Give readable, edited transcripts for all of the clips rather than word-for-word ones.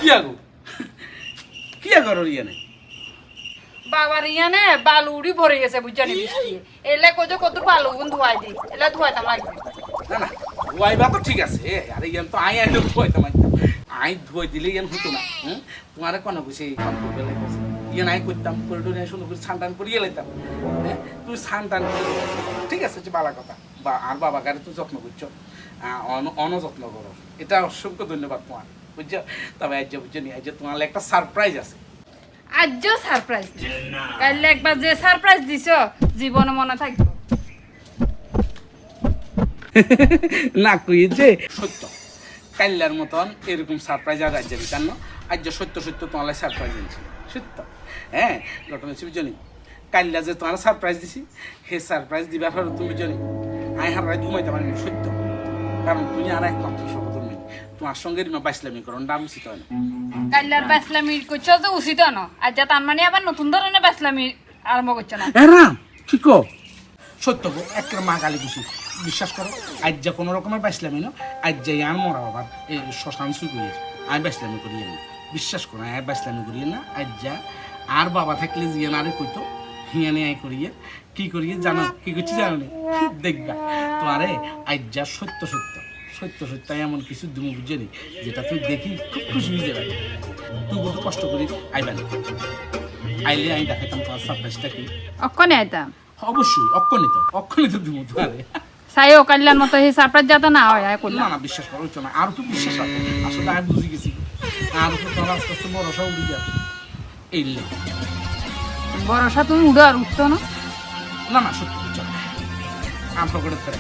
কি আগো কি আগর ইয়ানে বাবার ইয়ানে বালু উড়ি ভরে গেছে বুঝছনি বৃষ্টি এলে কইছো কত বালু গুন ধুয়াই দি এলে ধুয়াইতাম লাগবে না না ওয়াইবা তো ঠিক আছে আরে ইয়ান তো আই আইলো ধুইতাম আই ধুই দিলে ইয়ান হতো না তোমারে কোন কইছে কাম করবে লাগছে ইয়ান আই করতাম করিডোরে শুনো করে ছানটান করিয়ে লাইতাম তুই ছানটান ঠিক আছে যে বালা কথা বা আর বাবা গারে তুই যত্ন করছো অনযত্ন করো এটা অসংখ্য ধন্যবাদ তোমার বুঝছো তবে আজ বুঝছো নি আজ তোমার একটা সারপ্রাইজ আছে আজও সারপ্রাইজ কাইলে একবার যে সারপ্রাইজ দিছো জীবনে মনে থাকবে না কইছে সত্য কাল্লার মতন এরকম সারপ্রাইজ আর রাজ্যে দিতাম না আজ সত্য সত্য তোমার সারপ্রাইজ দিয়েছি সত্য হ্যাঁ ঘটনা হচ্ছে বুঝনি কাল্লা যে তোমার সারপ্রাইজ দিছি হে সারপ্রাইজ দিবার পর তুমি জানি আই হারাই ঘুমাইতে পারি সত্য কারণ তুমি আর একমাত্র সহোদর নেই তোমার সঙ্গে বাইসলামি করো নাম উচিত হয় না কাইলার বাসলামি করছো তো উচিত না আজ যা তার মানে আবার নতুন ধরনের বাসলামি আরম্ভ করছো না এরাম কি কো সত্য গো একটা মা গালি খুশি বিশ্বাস করো আজ যা কোনো রকমের বাইসলামি না আজ যাই আর মরা বাবার এই শ্মশান শুই করি আমি বাইসলামি করি না বিশ্বাস করো আমি বাইসলামি করি না আজ যা আর বাবা থাকলে জিয়ান আরে কইতো হিয়ানে আই করিয়ে কি করিয়ে জানো কি করছি জানো নি দেখবা তোমারে আজ যা সত্য সত্য সত্য সত্য এমন কিছু তুমি বুঝলি যেটা তুই দেখি খুব খুশি হয়ে যাবে তুই কত কষ্ট করি আইবেন আইলে আমি দেখাইতাম তোমার সারপ্রাইজটা কি অক্ষণে আইতাম অবশ্যই অক্ষণিত দিব তোমারে সাইও কাল্লার মতো এই সারপ্রাইজ যাতে না হয় আয় না করলাম না বিশ্বাস করো না আর তো বিশ্বাস রাখো আসলে আমি বুঝে গেছি আর তো তোমার আস্তে আস্তে ভরসা উঠে যাবে এই লে ভরসা তুমি উড়ো আর উঠতো না না না সত্যি চল আমরা করে ফেলে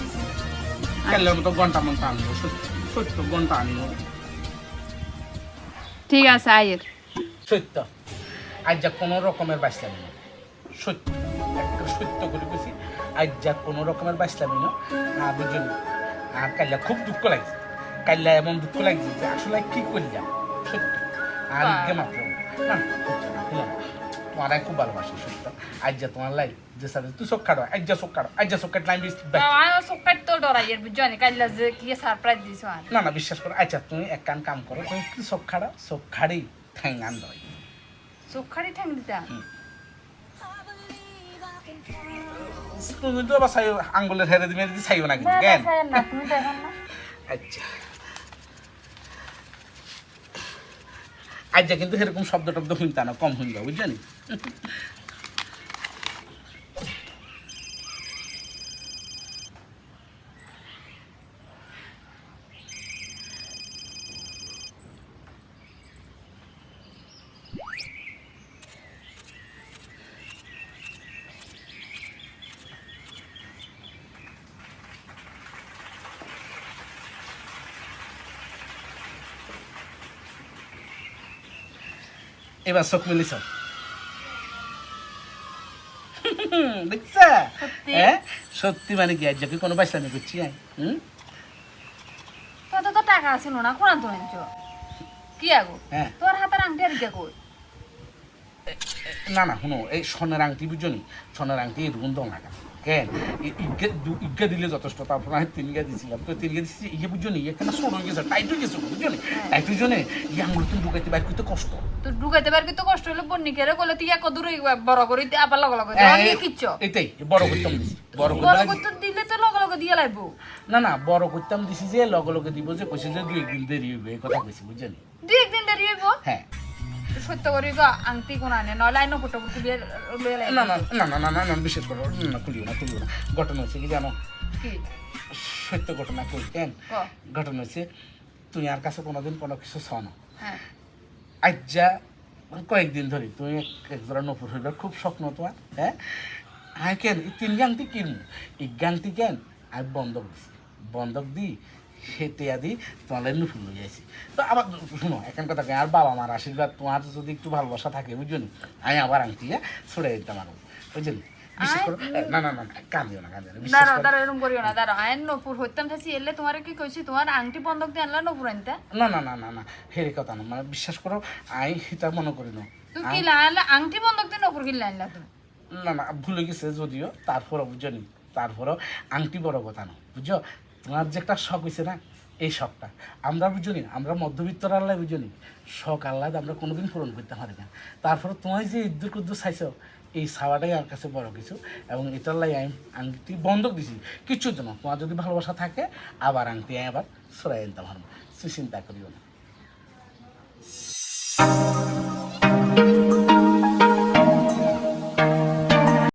কাল্লার মতো ঘন্টা মন্টা আনবো সত্যি সত্য ঘন্টা আনবো ঠিক আছে আয়ের সত্য আজ যা কোনো রকমের বাইসলামি না সত্য একটা সত্য করে গেছি আজ যা কোনো রকমের বাইসলামি না বুঝলি আর কাল্লা খুব দুঃখ লাগছে কাল্লা এমন দুঃখ লাগছে যে আসলে কি করলাম সত্য আর ইগে মাত্র না তোমার খুব ভালোবাসি সত্য আজ যা তোমার লাইফ যে সাথে তুই চোখ কাটো আজ যা চোখ কাটো আজ যা চোখ কাট লাইন সকাট তো ডরাইয়ের বুঝছনি কাল্লা যে কি সারপ্রাইজ দিছো আর না না বিশ্বাস করো আচ্ছা তুমি এক কাম করো তুমি কি চোখ খাড়া চোখ খাড়ি ঠ্যাং আন ধরে চোখারি ঠ্যাং দিতা তুমি তো আবার চাই আঙ্গুলের হেরে দিবে চাইও না কিন্তু কেন আচ্ছা আজ কিন্তু সেরকম শব্দ টব্দ শুনতা না কম শুনবা বুঝলি এবার চোখ মিলিস দেখছা হ্যাঁ সত্যি মানে কি আজ কি কোনো বাইসলামি করছি কত তো টাকা ছিল না কোন তো আনছো কি আগো হ্যাঁ তোর হাতের আংটি আর কে কই না না শুনো এই সোনার আংটি বুঝনি সোনার আংটি এরকম দমাকা কেন ইজ্ঞা দিলে যথেষ্ট তারপর আমি তিনগা দিয়েছিলাম তো তিনগা দিচ্ছি ইয়ে বুঝনি এখানে ছোট হয়ে গেছে টাইট হয়ে গেছে বুঝলি টাইট হয়ে জনে ই আঙুল তুমি ঢুকাইতে বাইর করতে কষ্ট তো ঢুকাইতে পার কি তো কষ্ট হলো বন্নি কেরে কইলে তুই এক দূর বড় করে আবার লগ লগ দিয়ে কিচ্ছ এটাই বড় করতাম দিছি বড় করতে দিলে তো লগ লগ দিয়ে লাইবো না না বড় করতাম দিছি যে লগে লগে দিব যে কইছে যে 2 একদিন দেরি হইবে এই কথা কইছি বুঝলি 2 একদিন দেরি হইবো হ্যাঁ সত্য করি গো আংটি কোন আনে নয় লাইন ফটো ফটো বিয়ে লইলে না না না না না না বিশেষ করো না খুলিও না ঘটনা হচ্ছে কি জানো কি সত্য ঘটনা কই কেন ঘটনা হচ্ছে তুমি আর কাছে কোনোদিন কোনো কিছু চাও না হ্যাঁ আজ যা কয়েকদিন ধরে তুমি একজোড়া নপুর হইবার খুব স্বপ্ন তোমার হ্যাঁ আয় কেন এই 3 গাংটি কিনবো এই গাংটি কেন আমি বন্ধক দিই হেঁটে আদি তোমার নুফুল লই যাইছি তো আবার শুনো এখন কথা আর বাবা মার আশীর্বাদ তোমার যদি একটু ভালোবাসা থাকে বুঝলি আমি আবার আংটি ছড়ে দিতাম আরো বুঝলি বিশেষ করে না না না কাঁদিও না দাঁড়াও দাঁড়াও এরকম করিও না দাঁড়াও আইন নপুর হইতাম থাকি এলে তোমার কি কইছি তোমার আংটি বন্ধক দিয়ে আনলা নপুর আনতে না না না না না হেরে কথা না মানে বিশ্বাস করো আমি সেটা মনে করি না তুই কি লাইলা আংটি বন্ধক দিয়ে নপুর কি লাইলা তুমি না না ভুলে গেছে যদিও তারপরও বুঝনি তারপরও আংটি বড় কথা না বুঝছো তোমার যে একটা শখ হয়েছে না এই শখটা আমরা বুঝনি, আমরা মধ্যবিত্তর আল্লাহ বুঝনি, শখ আল্লাহ আমরা কোনোদিন পূরণ করতে পারি না। তারপরে তোমার যে ইদ্দুর কুদ্দুর চাইছো, এই সাওয়াটাই আর কাছে বড় কিছু, এবং এটার লাই আমি আংটি বন্ধক দিছি কিচ্ছুর জন্য। তোমার যদি ভালোবাসা থাকে আবার আংটি আবার সরাই আনতে পারবো, চিন্তা করিও না।